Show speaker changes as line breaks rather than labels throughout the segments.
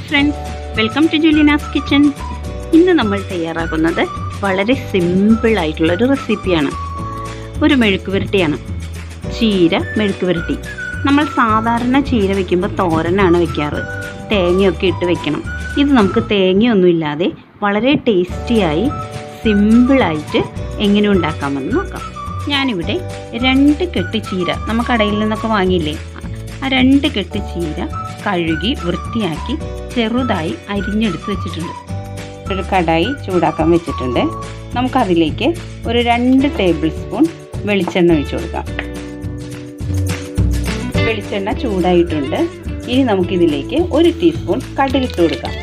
Friends, welcome to Julina's kitchen. ഇന്ന് നമ്മൾ തയ്യാറാക്കുന്നത് വളരെ സിമ്പിളായിട്ടുള്ളൊരു റെസിപ്പിയാണ്. ഒരു മെഴുക്കുവരട്ടിയാണ്, ചീര മെഴുക്കുവരട്ടി. നമ്മൾ സാധാരണ ചീര വയ്ക്കുമ്പോൾ തോരനാണ് വയ്ക്കാറ്, തേങ്ങയൊക്കെ ഇട്ട് വെക്കണം. ഇത് നമുക്ക് തേങ്ങയൊന്നും ഇല്ലാതെ വളരെ ടേസ്റ്റിയായി സിമ്പിളായിട്ട് എങ്ങനെ ഉണ്ടാക്കാമെന്ന് നോക്കാം. ഞാനിവിടെ 2 കെട്ട് ചീര, നമ്മൾ കടയിൽ നിന്നൊക്കെ വാങ്ങിയില്ലേ, ആ 2 കെട്ട് ചീര കഴുകി വൃത്തിയാക്കി ചെറുതായി അരിഞ്ഞെടുത്ത് വെച്ചിട്ടുണ്ട്. ഒരു കടായി ചൂടാക്കാൻ വെച്ചിട്ടുണ്ട്. നമുക്കതിലേക്ക് ഒരു 2 ടേബിൾ സ്പൂൺ വെളിച്ചെണ്ണ ഒഴിച്ചു കൊടുക്കാം. വെളിച്ചെണ്ണ ചൂടായിട്ടുണ്ട്. ഇനി നമുക്കിതിലേക്ക് 1 ടീസ്പൂൺ കടുകിട്ട് കൊടുക്കാം.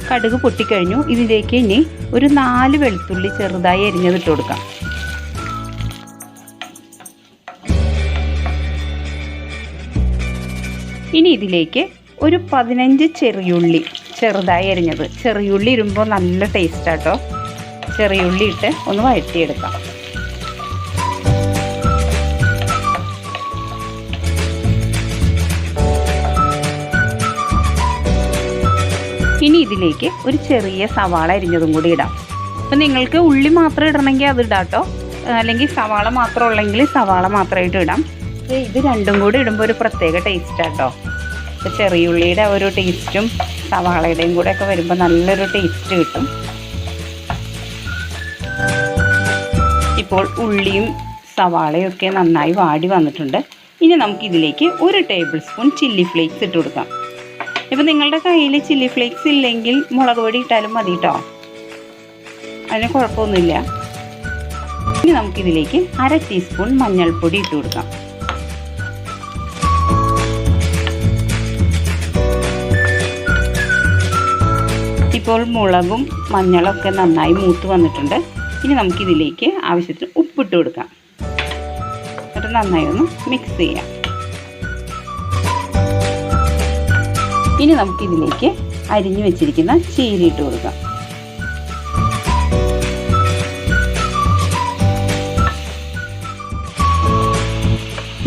കടുക് പൊട്ടിക്കഴിഞ്ഞു. ഇതിലേക്ക് ഇനി ഒരു 4 വെളുത്തുള്ളി ചെറുതായി അരിഞ്ഞതിട്ട് കൊടുക്കാം. ഇനി ഇതിലേക്ക് ഒരു 15 ചെറിയുള്ളി ചെറുതായി അരിഞ്ഞത്. ചെറിയുള്ളി ഇടുമ്പോൾ നല്ല ടേസ്റ്റാട്ടോ. ചെറിയുള്ളി ഇട്ട് ഒന്ന് വഴറ്റിയെടുക്കാം. ഇനി ഇതിലേക്ക് ഒരു ചെറിയ സവാള അരിഞ്ഞതും കൂടി ഇടാം. അപ്പം നിങ്ങൾക്ക് ഉള്ളി മാത്രം ഇടണമെങ്കിൽ അത് ഇടാം കേട്ടോ, അല്ലെങ്കിൽ സവാള മാത്രം ഉള്ളെങ്കിൽ സവാള മാത്രമായിട്ട് ഇടാം. ഇത് രണ്ടും കൂടി ഇടുമ്പോൾ ഒരു പ്രത്യേക ടേസ്റ്റാട്ടോ. ഇപ്പോൾ ചെറിയുള്ളിയുടെ ഒരു ടേസ്റ്റും സവാളയുടെയും കൂടെ ഒക്കെ വരുമ്പോൾ നല്ലൊരു ടേസ്റ്റ് കിട്ടും. ഇപ്പോൾ ഉള്ളിയും സവാളയും ഒക്കെ നന്നായി വാടി വന്നിട്ടുണ്ട്. ഇനി നമുക്കിതിലേക്ക് 1 ടേബിൾ സ്പൂൺ ചില്ലി ഫ്ലേക്സ് ഇട്ട് കൊടുക്കാം. ഇപ്പം നിങ്ങളുടെ കയ്യിൽ ചില്ലി ഫ്ലേക്സ് ഇല്ലെങ്കിൽ മുളക് പൊടി ഇട്ടാലും മതി കേട്ടോ, അതിന് കുഴപ്പമൊന്നുമില്ല. ഇനി നമുക്കിതിലേക്ക് 1/2 ടീസ്പൂൺ മഞ്ഞൾപ്പൊടി ഇട്ട് കൊടുക്കാം. ഇപ്പോൾ മുളകും മഞ്ഞളൊക്കെ നന്നായി മൂത്ത് വന്നിട്ടുണ്ട്. ഇനി നമുക്കിതിലേക്ക് ആവശ്യത്തിന് ഉപ്പിട്ട് കൊടുക്കാം. എന്നിട്ട് നന്നായി ഒന്ന് മിക്സ് ചെയ്യാം. ഇനി നമുക്കിതിലേക്ക് അരിഞ്ഞു വെച്ചിരിക്കുന്ന ചീര ഇട്ട് കൊടുക്കാം.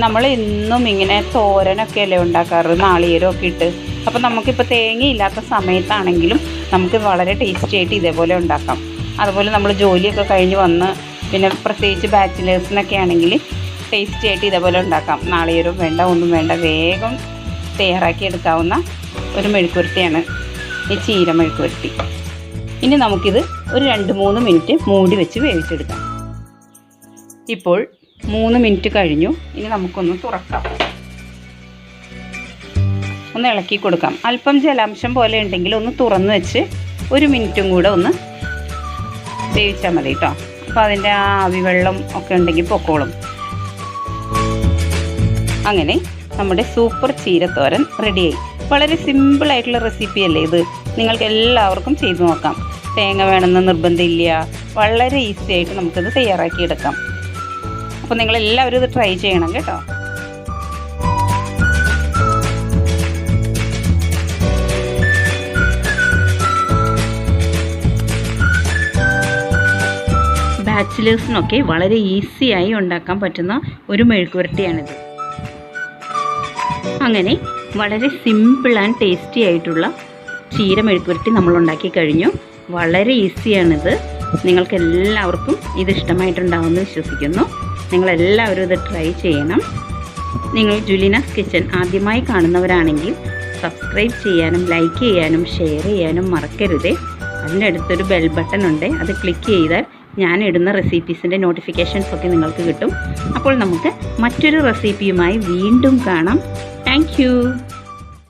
നമ്മൾ എന്നും ഇങ്ങനെ തോരനൊക്കെ അല്ലേ ഉണ്ടാക്കാറ്, നാളികേരമൊക്കെ ഇട്ട്. അപ്പം നമുക്കിപ്പോൾ തേങ്ങയില്ലാത്ത സമയത്താണെങ്കിലും നമുക്ക് വളരെ ടേസ്റ്റി ആയിട്ട് ഇതേപോലെ ഉണ്ടാക്കാം. അതുപോലെ നമ്മൾ ജോലിയൊക്കെ കഴിഞ്ഞ് വന്ന് പിന്നെ പ്രത്യേകിച്ച് ബാച്ചിലേഴ്സിനൊക്കെ ആണെങ്കിൽ ടേസ്റ്റി ആയിട്ട് ഇതേപോലെ ഉണ്ടാക്കാം. നാളികേരവും വേണ്ട, ഒന്നും വേണ്ട, വേഗം തയ്യാറാക്കി എടുക്കാവുന്ന ഒരു മെഴുക്കുവരട്ടിയാണ് ഈ ചീര മെഴുക്കുവരട്ടി. ഇനി നമുക്കിത് ഒരു 2-3 മിനിറ്റ് മൂടി വെച്ച് വേവിച്ചെടുക്കാം. ഇപ്പോൾ 3 മിനിറ്റ് കഴിഞ്ഞു. ഇനി നമുക്കൊന്ന് തുറക്കാം, ഒന്ന് ഇളക്കി കൊടുക്കാം. അല്പം ജലാംശം പോലെ ഉണ്ടെങ്കിൽ ഒന്ന് തുറന്ന് വെച്ച് 1 മിനിറ്റും കൂടെ ഒന്ന് വേവിച്ചാൽ മതി കേട്ടോ. അപ്പോൾ അതിൻ്റെ ആ ആവിവെള്ളം ഒക്കെ ഉണ്ടെങ്കിൽ പൊക്കോളും. അങ്ങനെ നമ്മുടെ സൂപ്പർ ചീരത്തോരൻ റെഡിയായി. വളരെ സിമ്പിളായിട്ടുള്ള റെസിപ്പി അല്ലേ ഇത്, നിങ്ങൾക്ക് എല്ലാവർക്കും ചെയ്തു നോക്കാം. തേങ്ങ വേണമെന്ന് നിർബന്ധമില്ല, വളരെ ഈസി ആയിട്ട് നമുക്കിത് തയ്യാറാക്കിയെടുക്കാം. അപ്പോൾ നിങ്ങളെല്ലാവരും ഇത് ട്രൈ ചെയ്യണം കേട്ടോ. ബാച്ചിലേഴ്സിനൊക്കെ വളരെ ഈസിയായി ഉണ്ടാക്കാൻ പറ്റുന്ന ഒരു മെഴുക്കുവരട്ടിയാണിത്. അങ്ങനെ വളരെ സിമ്പിൾ ആൻഡ് ടേസ്റ്റി ആയിട്ടുള്ള ചീര മെഴുക്കുവരട്ടി നമ്മൾ ഉണ്ടാക്കി കഴിഞ്ഞു. വളരെ ഈസിയാണിത്. നിങ്ങൾക്കെല്ലാവർക്കും ഇത് ഇഷ്ടമായിട്ടുണ്ടാവുമെന്ന് വിശ്വസിക്കുന്നു. നിങ്ങളെല്ലാവരും ഇത് ട്രൈ ചെയ്യണം. നിങ്ങൾ ജുലീനാസ് കിച്ചൺ ആദ്യമായി കാണുന്നവരാണെങ്കിൽ സബ്സ്ക്രൈബ് ചെയ്യാനും ലൈക്ക് ചെയ്യാനും ഷെയർ ചെയ്യാനും മറക്കരുതേ. അതിൻ്റെ അടുത്തൊരു ബെൽ ബട്ടൺ ഉണ്ട്, അത് ക്ലിക്ക് ചെയ്താൽ ഞാൻ ഇടുന്ന റെസിപ്പീസിൻ്റെ നോട്ടിഫിക്കേഷൻസ് ഒക്കെ നിങ്ങൾക്ക് കിട്ടും. അപ്പോൾ നമുക്ക് മറ്റൊരു റെസിപ്പിയുമായി വീണ്ടും കാണാം. Thank you.